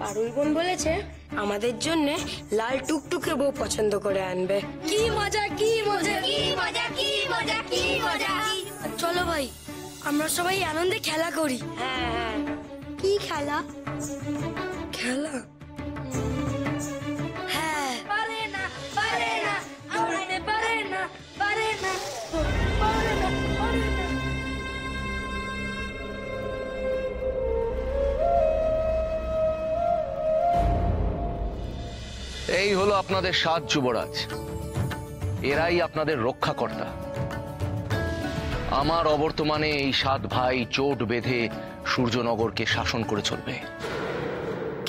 পারুল বোন বলেছে আমাদের জন্য লাল টুকটুকে বউ পছন্দ করে আনবে। কি মজা কি মজা কি মজা কি মজা কি মজা। চলো ভাই আমরা সবাই আনন্দে খেলা করি। হ্যাঁ হ্যাঁ। কি খেলা? খেলা হ্যাঁ। পারে না পারে না দৌড়াতে পারে না পারে না পারে না পারে না। এই হলো আপনাদের 7 যুবরাজ। এরাই আপনাদের রক্ষাকর্তা। আমার অবর্তমানে এই 7 ভাই চোট বেঁধে সূর্যনগরকে শাসন করে চলবে।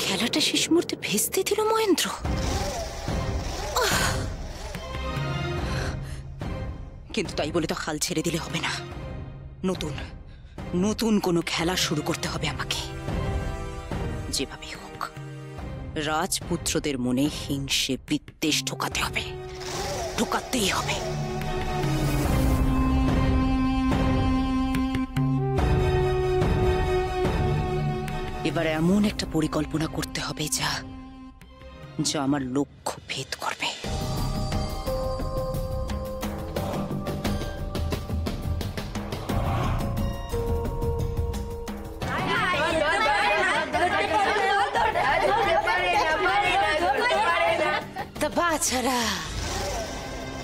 খেলাটা শেষ মুহূর্তে ভেস্তে দিল মহেন্দ্র। কিন্তু তাই বলে তো হাল ছেড়ে দিলে হবে না। নতুন নতুন কোনো খেলা শুরু করতে হবে আমাকে। যেভাবেই হোক রাজপুত্রদের মনে হিংসে বিদ্বেষ ঢোকাতে হবে, ঢোকাতেই হবে। এবার এমন একটা পরিকল্পনা করতে হবে যা যা আমার লক্ষ্য ভেদ করবে। তা বাছারা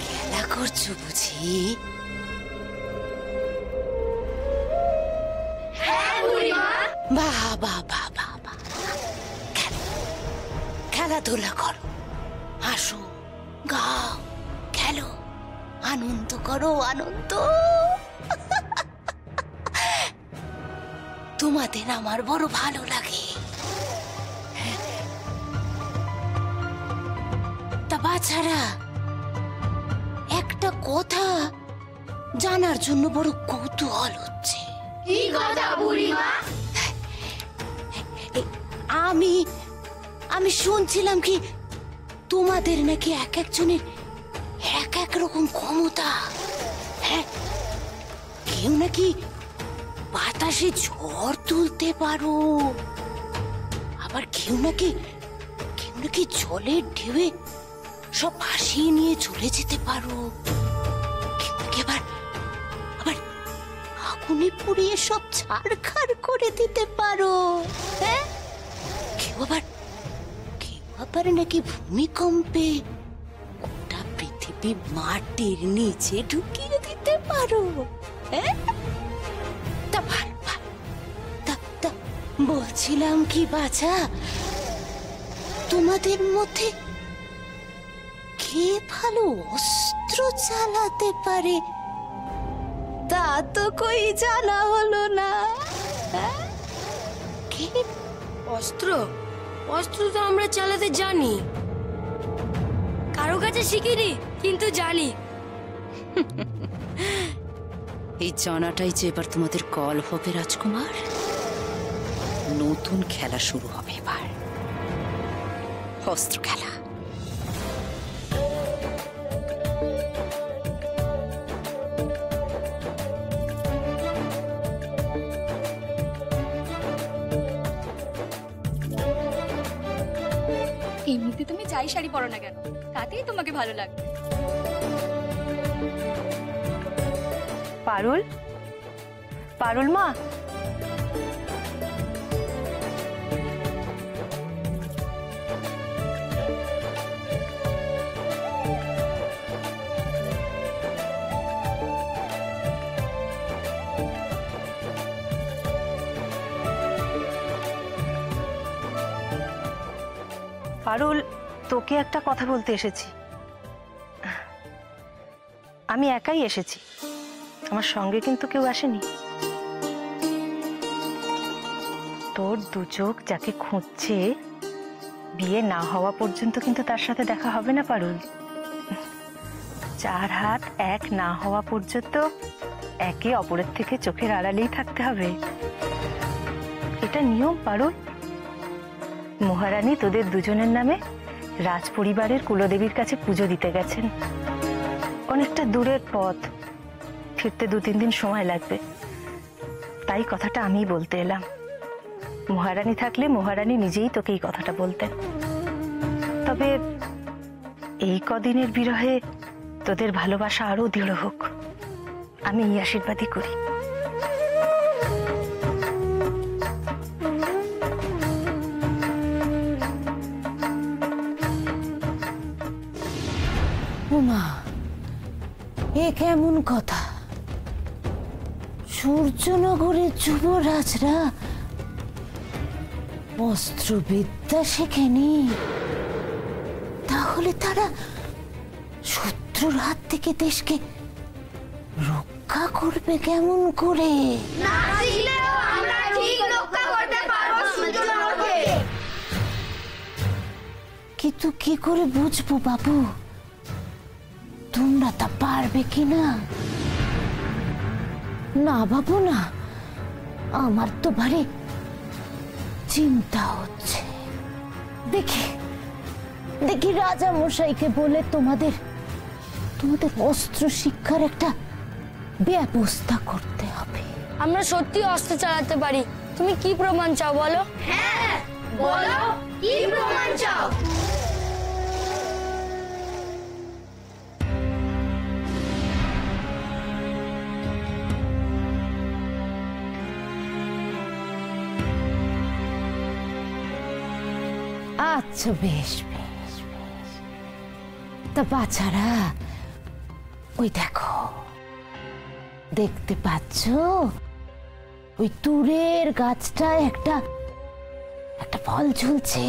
খেলা করছো বুঝি? বাহ বাহ বাহ বাহ বাহ। খেলাধুলা করো, হাসো, গাও, খেলো, আনন্দ করো, আনন্দ। তোমাদের আমার বড় ভালো লাগে। তা বাছারা একটা কথা জানার জন্য বড় কৌতূহল হচ্ছে। কি কথা বুড়িমা? আমি শুনছিলাম কি তোমাদের নাকি এক একজনের এক এক রকম ক্ষমতা। হ্যাঁ, কেউ নাকি বাতাসে ঝড় তুলতে পারো, আবার কেউ নাকি জলের ঢেউয়ে সব ভাসিয়ে নিয়ে চলে যেতে পারো, কেউ নাকি আবার আগুনে পুড়িয়ে সব ছাড়খাড় করে দিতে পারো। হ্যাঁ, কেউ আবার নাকি ভূমিকম্পে গোটা পৃথিবী মাটির নিচে ঢুকিয়ে দিতে পারো। হ্যাঁ, তা বলছিলাম কি বাছা, তোমাদের মধ্যে কে ভালো অস্ত্র চালাতে পারে তা তো কই জানা হলো না। কে? অস্ত্র তো আমরা চালাতে জানি, কারো কাছে শিখিনি কিন্তু জানি। এই জানাটাই যে এবার তোমাদের কল হবে রাজকুমার। নতুন খেলা শুরু হবে এবার, অস্ত্র খেলা। এমনিতে তুমি যাই শাড়ি পরো না কেন, তাতেই তোমাকে ভালো লাগবে। পারুল মা, পারুল তোকে একটা কথা বলতে এসেছি। আমি একাই এসেছি, আমার সঙ্গে কিন্তু কেউ আসেনি। তোর দু চোখ যাকে খুঁজছে, বিয়ে না হওয়া পর্যন্ত কিন্তু তার সাথে দেখা হবে না পারুল। 4 হাত এক না হওয়া পর্যন্ত একে অপরের থেকে চোখের আড়ালেই থাকতে হবে। এটা নিয়ম পারুল। মহারানী তোদের দুজনের নামে রাজ পরিবারের কুলদেবীর কাছে পুজো দিতে গেছেন। অনেকটা দূরের পথ, ফিরতে 2-3 দিন সময় লাগবে, তাই কথাটা আমি বলতে এলাম। মহারানী থাকলে মহারানী নিজেই তোকে এই কথাটা বলতেন। তবে এই কদিনের বিরহে তোদের ভালোবাসা আরো দৃঢ় হোক, আমি এই আশীর্বাদই করি। উমা, এ কেমন কথা? সূর্যনগরের যুবরাজরা অস্ত্রবিদ্যা শেখেনি, তাহলে তারা শত্রুর হাত থেকে দেশকে রক্ষা করবে কেমন করে? কিন্তু কি করে বুঝবো বাবু তোমরা তা পারবে কিনা? না বাবু না, আমার তো ভারী চিন্তা হচ্ছে। দেখি দেখি রাজা মশাইকে বলে তোমাদের অস্ত্র শিক্ষার একটা ব্যবস্থা করতে হবে। আমরা সত্যি অস্ত্র চালাতে পারি, তুমি কি প্রমাণ চাও বলো? হ্যাঁ বলো, কি প্রমাণ চাও? আচ্ছা বেশ বেশ বেশ, তা বাছারা ওই দেখো, দেখতে পাচ্ছ ওই তুরের গাছটায় একটা ফল ঝুলছে।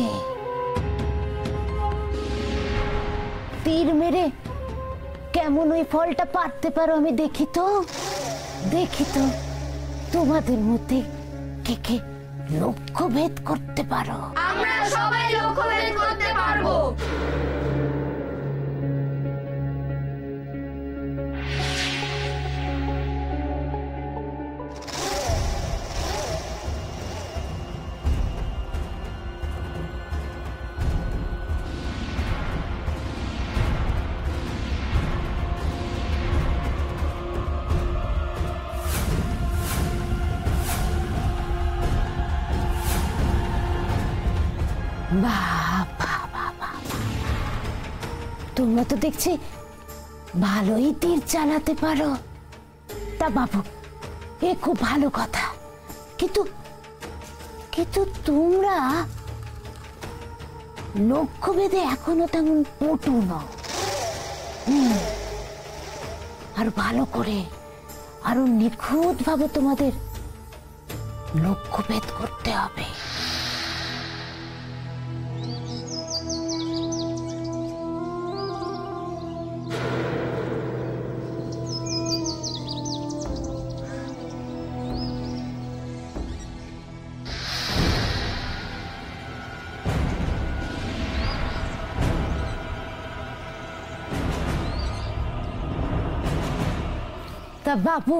তীর মেরে কেমন ওই ফলটা পারতে পারো আমি দেখি তো তোমাদের মধ্যে কে কে লক্ষ্য ভেদ করতে পারো। আমরা সবাই লক্ষ্য ভেদ করতে পারবো। তোমরা তো দেখছি ভালোই তীর চালাতে পারো। তা বাবু এ খুব ভালো কথা, কিন্তু তোমরা লক্ষ্যভেদে এখনো তেমন পটু নও। আর ভালো করে আরো নিখুঁত ভাবে তোমাদের লক্ষ্যভেদ করতে হবে। তা বাবু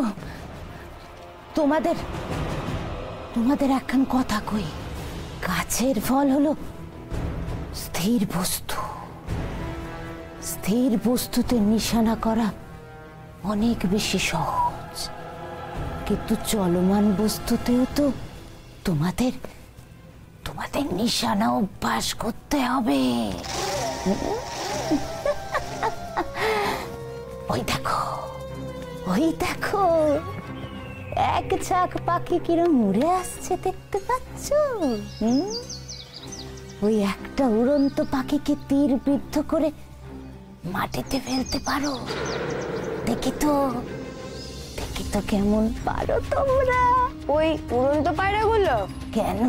তোমাদের একখান কথা কই, গাছের ফল হলো স্থির বস্তু, স্থির বস্তুতে নিশানা করা অনেক বেশি সহজ, কিন্তু চলমান বস্তুতেও তো তোমাদের নিশানা অভ্যাস করতে হবে। ওই দেখো এক ঝাঁক পাখি কিরম উড়ে আসছে দেখতে পাচ্ছ? ওই একটা উড়ন্ত পাখিকে তীর বিদ্ধ করে মাটিতে ফেলতে পারো। দেখি তো কেমন পারো তোমরা। ওই উড়ন্ত পায়রাগুলো কেন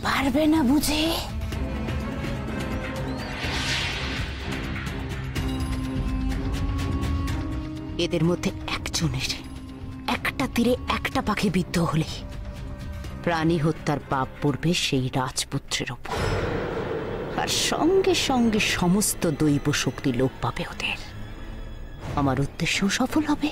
পারবে না বুঝে? এদের মধ্যে একজনের একটা তীরে একটা পাখি বিদ্ধ হলে প্রাণী হত্যার পাপ পড়বে সেই রাজপুত্রের ওপর, আর সঙ্গে সঙ্গে সমস্ত দৈব শক্তি লোপ পাবে ওদের। আমার উদ্দেশ্য সফল হবে।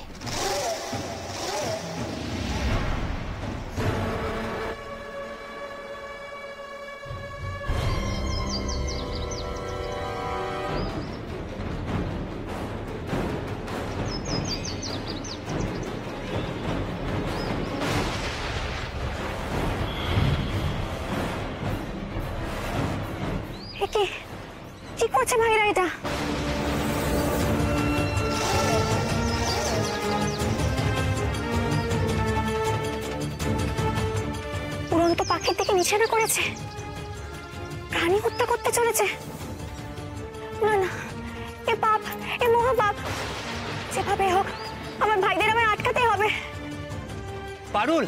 পাখির দিকে নিশানা করেছে, প্রাণী হত্যা করতে চলেছে। না না, এ পাপ, এ মহাপাপ। যেভাবে হোক আমার ভাইদের আমায় আটকাতে হবে। পারুল,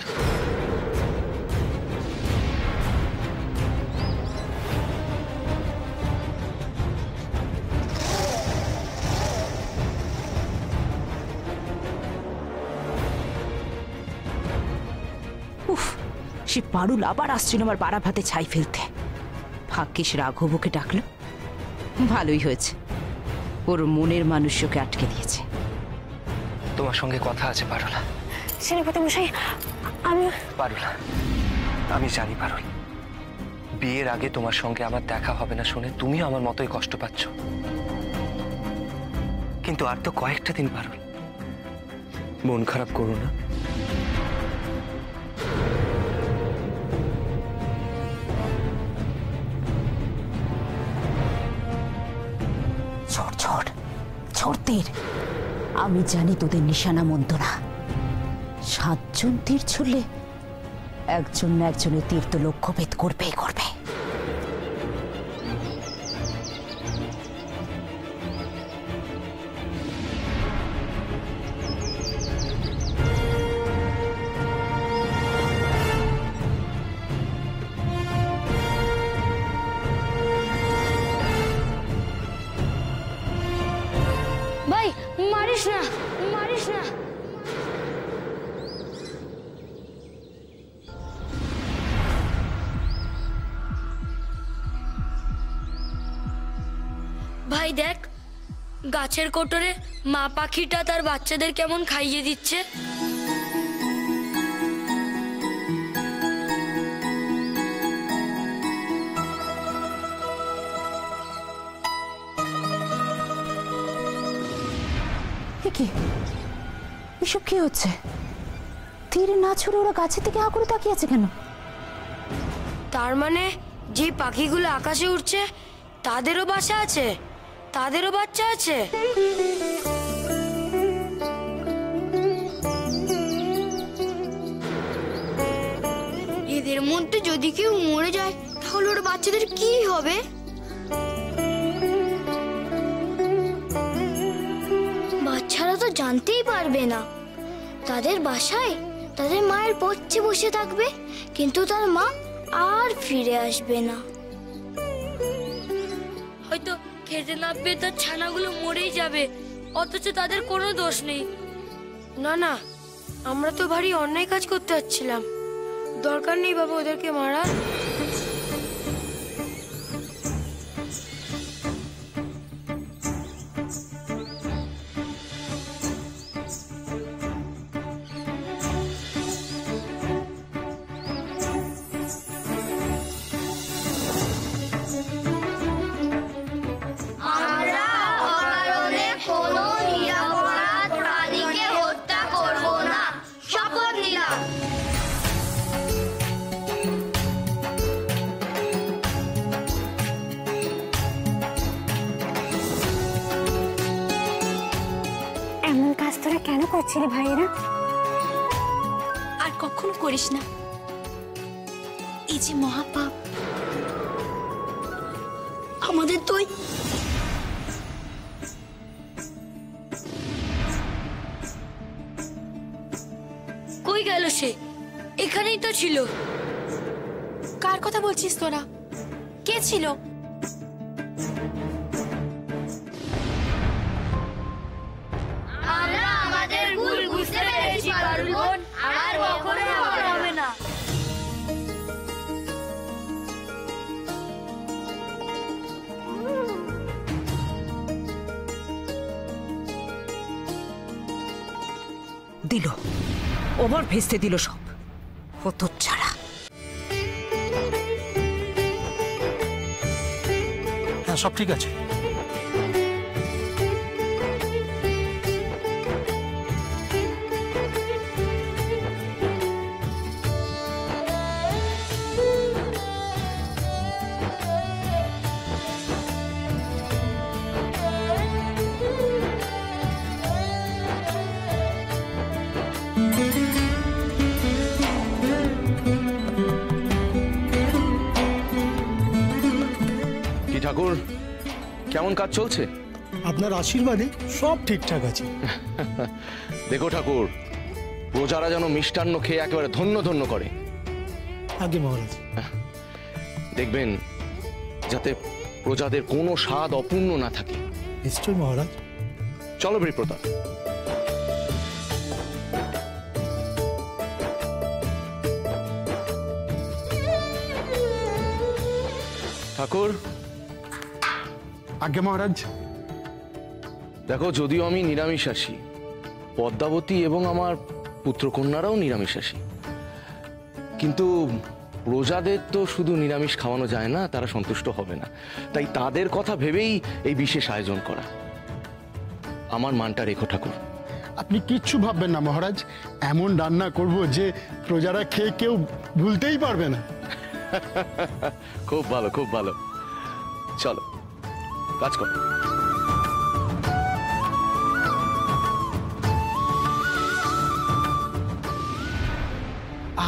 উফ, সে পারুল আবার আসছিল আমার বাড়া ভাতে ছাই ফেলতে। ভাগ্যিস রাঘবকে ডাকলো, ভালোই হয়েছে। ওর মনের মানুষকে আটকে দিয়েছে। তোমার সঙ্গে কথা আছে পারুল। সেনাপতি মশাই, আমি পারুল, আমি জানি পারুল, বিয়ের আগে তোমার সঙ্গে আমার দেখা হবে না শুনে তুমিও আমার মতোই কষ্ট পাচ্ছ, কিন্তু আর তো কয়েকটা দিন পারুল, মন খারাপ করো না। ছোট ছোট ছোট তীর, আমি জানি তোদের নিশানা মন্দ না। 7 জন তীর ছুড়লে একজন না একজনের তীর তো লক্ষ্যভেদ করবেই করবে। ভাই মারিস না, মারিস না। ভাই দেখ, গাছের কোটরে মা পাখিটা তার বাচ্চাদের কেমন খাইয়ে দিচ্ছে। কি এসব কি হচ্ছে? তীরে না ছুড়ে ওরা গাছের দিকে আগুনে তাকিয়ে আছে কেন? তার মানে যে পাখিগুলো আকাশে উঠছে তাদেরও বাসা আছে, তাদেরও বাচ্চা আছে। এদের মধ্যে যদি কেউ মরে যায় তাহলে ওর বাচ্চাদের কি হবে? বাচ্চারা তো জানতেই পারবে না। তাদের বাসায় তাদের মায়ের পথে বসে থাকবে, কিন্তু তার মা আর ফিরে আসবে না। হয়তো খেতে না পেয়ে তার ছানাগুলো মরেই যাবে, অথচ তাদের কোনো দোষ নেই। না না, আমরা তো ভারী অন্যায় কাজ করতে যাচ্ছিলাম। দরকার নেই বাবা ওদেরকে মারা। এমন কাজ তোরা কেন করছিলি ভাইয়েরা? আর কখনো করিস না, এই যে মহাপাপ। আমাদের তো কই গেল সে? এখানেই তো ছিল। কার কথা বলছিস তোরা? কে ছিল? আমরা আমাদের ভুল বুঝতে পেরেছি পারুল বোন, আর কখনো হবে না। দিল, ওভার ভেস্তে দিল সব। হতো ছাড়া। হ্যাঁ, সব ঠিক আছে। ঠাকুর, কেমন কাজ চলছে? আপনার আশীর্বাদে সব ঠিকঠাক আছে। দেখো ঠাকুর, প্রজারা যেন মিষ্টান্ন খেয়ে একেবারে ধন্য ধন্য করে। আগে মহারাজ। দেখবেন যাতে প্রজাদের কোনো স্বাদ অপূর্ণ না থাকে। নিশ্চয় মহারাজ। চলো বৃহপ্রতাপ। ঠাকুর। আগে মহারাজ। দেখো, যদিও আমি নিরামিষাশী, পদ্মাবতী এবং আমার পুত্রকন্যারাও নিরামিষাশী, কিন্তু প্রজাদের তো শুধু নিরামিষ খাওয়ানো যায় না, তারা সন্তুষ্ট হবে না। তাই তাদের কথা ভেবেই এই বিশেষ আয়োজন করা। আমার মানটা রেখো ঠাকুর। আপনি কিচ্ছু ভাববেন না মহারাজ, এমন রান্না করব যে প্রজারা খেয়ে কেউ ভুলতেই পারবে না। খুব ভালো, খুব ভালো। চলো কাজ করো।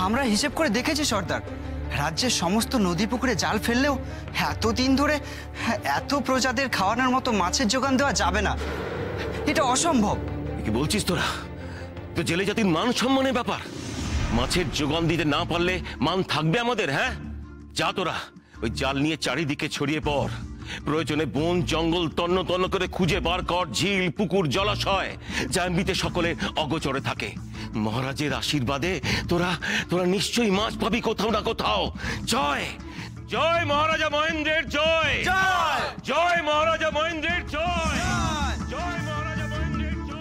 আমরা হিসেব করে দেখেছি সর্দার, রাজ্যের সমস্ত নদী পুকুরে জাল ফেললেও এতদিন ধরে এত প্রজাদের খাওয়ানোর মতো মাছের যোগান দেওয়া যাবে না। এটা অসম্ভব। কি বলছিস তোরা? তো জেলে জাতির মান সম্মানের ব্যাপার। মাছের যোগান দিতে না পারলে মান থাকবে আমাদের? হ্যাঁ, যা তোরা ওই জাল নিয়ে চারিদিকে ছড়িয়ে পড়। প্রয়োজনে বন জঙ্গল তন্ন তন্ন করে খুঁজে বার কর ঝিল পুকুর জলাশয় যা এমনিতে সকলের অগোচরে থাকে। মহারাজের আশীর্বাদে তোরা তোরা নিশ্চয়ই মাছ পাবি কোথাও না কোথাও। জয় জয় মহারাজা মহেন্দ্রের জয়, জয় জয় মহারাজা মহেন্দ্রের জয়, জয় মহারাজা মহেন্দ্রের জয়।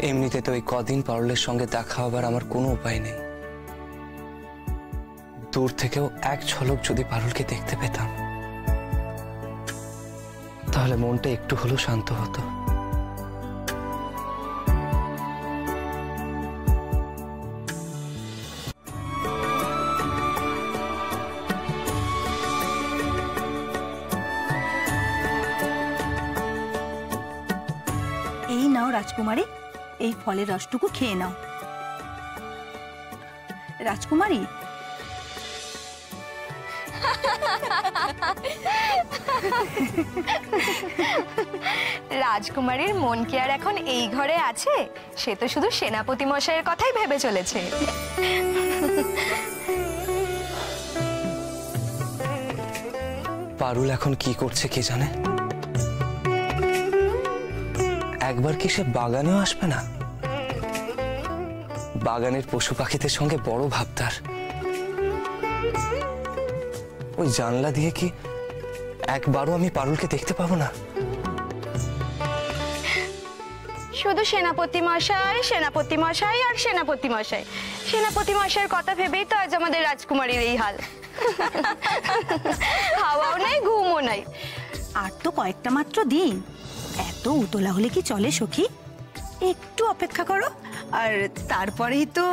এমনিতে তো এই কদিন পারুলের সঙ্গে দেখা হবার আমার কোনো উপায় নেই। দূর থেকেও এক ঝলক যদি পারুলকে দেখতে পেতাম তাহলে মনটা একটু হলেও শান্ত হতো। এই নাও রাজকুমারী, এই ফলের রসটুকু খেয়ে নাও। রাজকুমারী, রাজকুমারীর মন কি আর এখন এই ঘরে আছে? সে তো শুধু সেনাপতি মশাইয়ের কথাই ভেবে চলেছে। পারুল এখন কি করছে কে জানে। একবার কি সে বাগানেও আসবে না? বাগানের পশু পাখিদের সঙ্গে বড় ভাবতার। ওই জানলা দিয়ে কি একবারও আমি পারুলকে দেখতে পাবো না? শুধু সেনাপতি মশাই, সেনাপতি মশাই আর সেনাপতি মশাই। সেনাপতি মশাইয়ের কথা ভেবেই তো আজ আমাদের রাজকুমারীর এই হাল। খাওয়াও নাই, ঘুমও নাই। আর তো কয়েকটা মাত্র দিন, এত উতলা হলে কি চলে সখী? একটু অপেক্ষা করো, আর তারপরেই তো।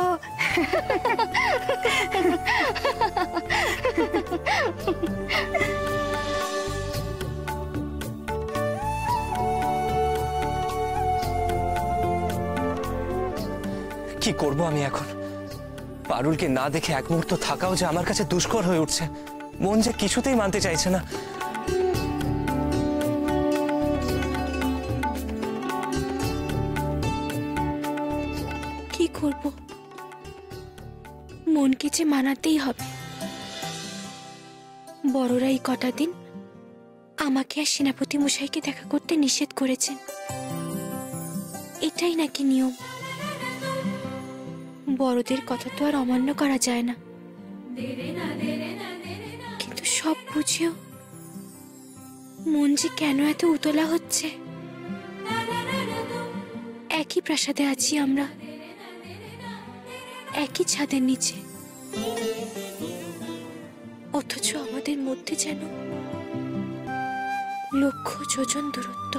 কি করব আমি এখন? পারুলকে না দেখে এক মুহূর্ত থাকাও যে আমার কাছে দুষ্কর হয়ে উঠছে। মন যে কিছুতেই মানতে চাইছে না। কি করব? মনকে যে মানাতেই হবে। বড়রা এই কটা দিন আমাকে আর সেনাপতি মশাইকে দেখা করতে নিষেধ করেছেন। এটাই নাকি নিয়ম? বড়দের কথা তো আর অমান্য করা যায় না। কিন্তু সব বুঝেও মন যে কেন এত উতলা হচ্ছে। একই প্রাসাদে আছি আমরা, একই ছাদের নিচে, অথচ আমাদের মধ্যে যেন লক্ষ যোজন দূরত্ব।